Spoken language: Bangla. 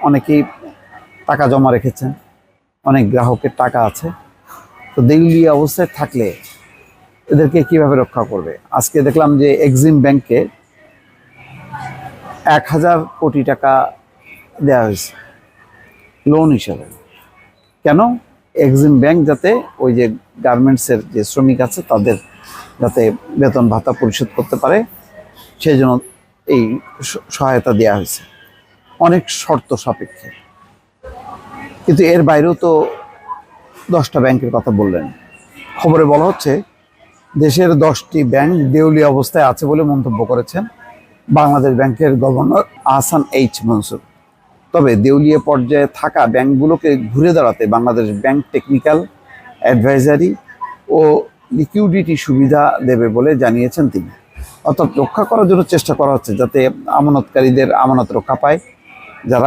অনেকেই টাকা জমা রেখেছেন, অনেক গ্রাহকের টাকা আছে। তো দেউলিয়া অবস্থায় থাকলে এদেরকে কিভাবে রক্ষা করবে? আজকে দেখলাম যে এক্সিম ব্যাংকে 1,000 কোটি টাকা দেওয়া হয়েছে লোন হিসাবে। কেন? এক্সিম ব্যাংক যাতে ওই যে গার্মেন্টসের যে শ্রমিক আছে তাদের যাতে বেতন ভাতা পরিশোধ করতে পারে, সেই জন্য এই সহায়তা দেওয়া হয়েছে অনেক শর্ত সাপেক্ষে। কিন্তু এর বাইরেও তো 10টা ব্যাংকের কথা বললেন। খবরে বলা হচ্ছে দেশের 10টি ব্যাংক দেউলিয়া অবস্থায় আছে বলে মন্তব্য করেছেন বাংলাদেশ ব্যাংকের গভর্নর আহসান এইচ মনসুর। তবে দেউলিয়া পর্যায়ে থাকা ব্যাংকগুলোকে ঘুরে দাঁড়াতে বাংলাদেশ ব্যাংক টেকনিক্যাল অ্যাডভাইজারি ও লিকুইডিটি সুবিধা দেবে বলে জানিয়েছেন তিনি। অর্থাৎ রক্ষা করার জন্য চেষ্টা করা হচ্ছে যাতে আমানতকারীদের আমানত রক্ষা পায়,